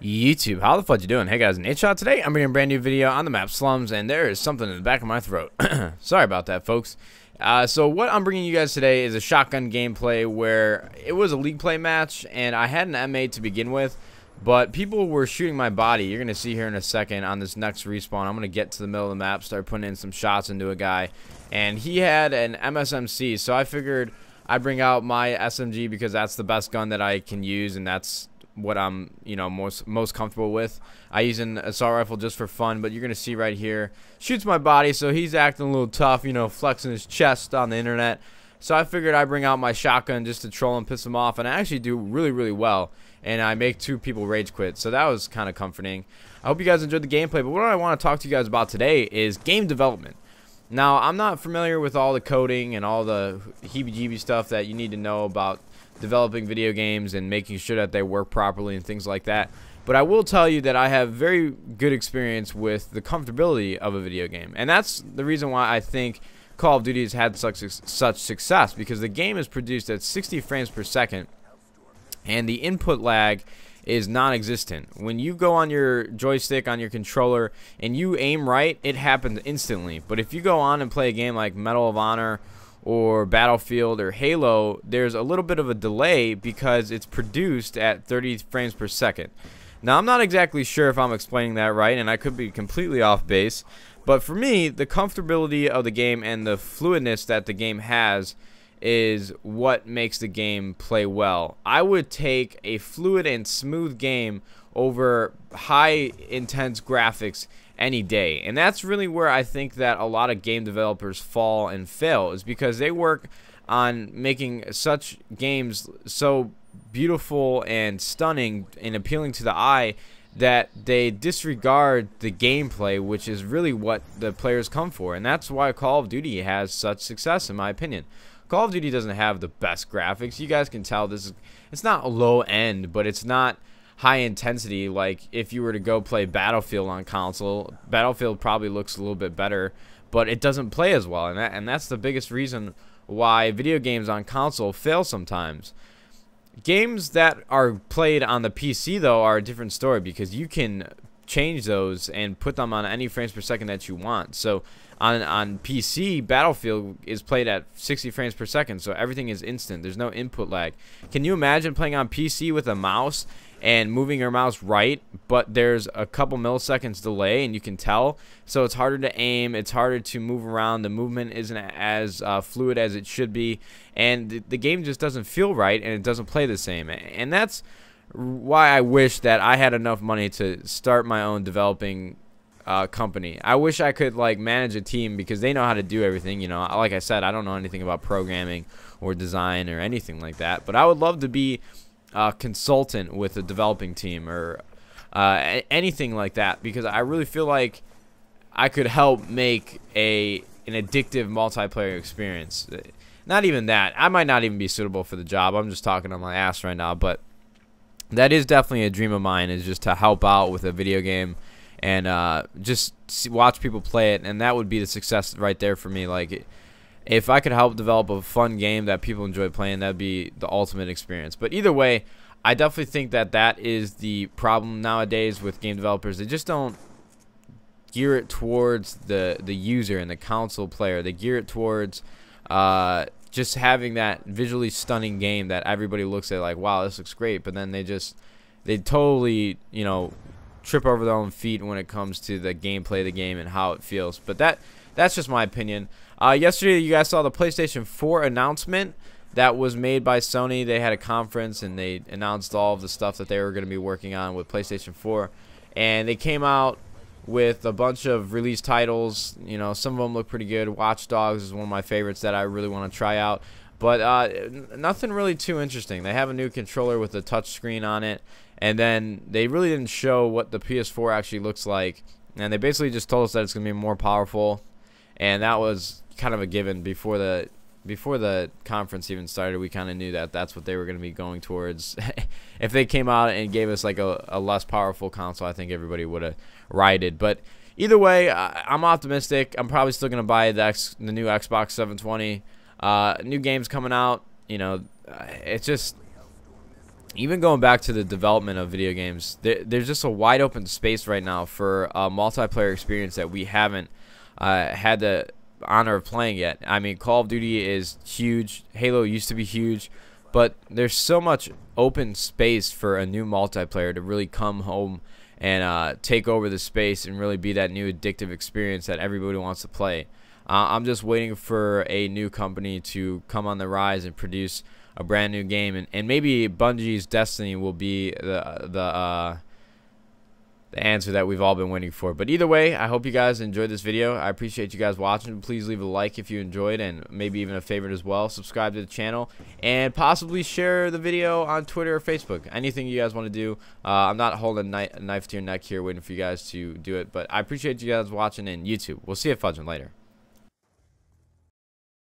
YouTube, how the fudge you doing? Hey guys, Nadeshot. Today I'm bringing a brand new video on the map Slums, and there is something in the back of my throat. Sorry about that, folks. So what I'm bringing you guys today is a shotgun gameplay where it was a league play match, and I had an M8 to begin with, but people were shooting my body. You're going to see here in a second on this next respawn. I'm going to get to the middle of the map, start putting in some shots into a guy, and he had an MSMC, so I figured I'd bring out my SMG because that's the best gun that I can use, and that's what I'm, most comfortable with. I use an assault rifle just for fun, but you're gonna see right here, shoots my body, so he's acting a little tough, flexing his chest on the internet. So I figured I'd bring out my shotgun just to troll and piss him off, and I actually do really well, and I make 2 people rage quit, so that was kind of comforting. I hope you guys enjoyed the gameplay, but what I want to talk to you guys about today is game development. Now, I'm not familiar with all the coding and all the heebie-jeebie stuff that you need to know about developing video games and making sure that they work properly and things like that. But I will tell you that I have very good experience with the comfortability of a video game. And that's the reason why I think Call of Duty has had such success, because the game is produced at 60 frames per second and the input lag is non-existent. When you go on your joystick, on your controller, and you aim right, it happens instantly. But if you go on and play a game like Medal of Honor or Battlefield or Halo, there's a little bit of a delay because it's produced at 30 frames per second. Now, I'm not exactly sure if I'm explaining that right, and I could be completely off base, but for me, the comfortability of the game and the fluidness that the game has is what makes the game play well. I would take a fluid and smooth game over high intense graphics any day, and that's really where I think that a lot of game developers fall and fail, is because they work on making such games so beautiful and stunning and appealing to the eye that they disregard the gameplay, which is really what the players come for. And that's why Call of Duty has such success, in my opinion. Call of Duty doesn't have the best graphics. You guys can tell it's not low end, but it's not high intensity. Like if you were to go play Battlefield on console, Battlefield probably looks a little bit better, but it doesn't play as well, and that's the biggest reason why video games on console fail sometimes. Games that are played on the PC though are a different story, because you can change those and put them on any frames per second that you want. So on PC, Battlefield is played at 60 frames per second, so everything is instant. There's no input lag. Can you imagine playing on PC with a mouse and moving your mouse right, but there's a couple milliseconds delay, and you can tell? So it's harder to aim, it's harder to move around, the movement isn't as fluid as it should be, and the game just doesn't feel right, and it doesn't play the same. And that's why I wish that I had enough money to start my own developing company. I wish I could manage a team, because they know how to do everything. Like I said, I don't know anything about programming or design or anything like that, but I would love to be a consultant with a developing team or anything like that, because I really feel like I could help make an addictive multiplayer experience. Not even that. I might not even be suitable for the job. I'm just talking on my ass right now, but that is definitely a dream of mine, is just to help out with a video game and just watch people play it, and that would be the success right there for me. If I could help develop a fun game that people enjoy playing, that'd be the ultimate experience. But either way, I definitely think that that is the problem nowadays with game developers. They just don't gear it towards the user and the console player. They gear it towards just having that visually stunning game that everybody looks at like, wow, this looks great, but then they totally, trip over their own feet when it comes to the gameplay of the game and how it feels. But that's just my opinion. Yesterday, you guys saw the PlayStation 4 announcement that was made by Sony. They had a conference, and they announced all of the stuff that they were going to be working on with PlayStation 4. And they came out with a bunch of release titles. Some of them look pretty good. Watch Dogs is one of my favorites that I really want to try out. But nothing really too interesting. They have a new controller with a touch screen on it, and then they really didn't show what the PS4 actually looks like. And they basically just told us that it's going to be more powerful, and that was kind of a given before the conference even started. We kind of knew that that's what they were going to be going towards. If they came out and gave us a less powerful console, I think everybody would have rioted. But either way, I'm optimistic. I'm probably still going to buy the new Xbox 720. New games coming out. It's just even going back to the development of video games, there's just a wide open space right now for a multiplayer experience that we haven't had the honor of playing yet. I mean, Call of Duty is huge. Halo used to be huge. But there's so much open space for a new multiplayer to really come home and take over the space and really be that new addictive experience that everybody wants to play. I'm just waiting for a new company to come on the rise and produce a brand new game, and maybe Bungie's Destiny will be the answer that we've all been waiting for. But either way, I hope you guys enjoyed this video. I appreciate you guys watching. Please leave a like if you enjoyed, and maybe even a favorite as well. Subscribe to the channel, and possibly share the video on Twitter or Facebook. Anything you guys want to do. I'm not holding a knife to your neck here waiting for you guys to do it, but I appreciate you guys watching, and YouTube. We'll see you fudging later.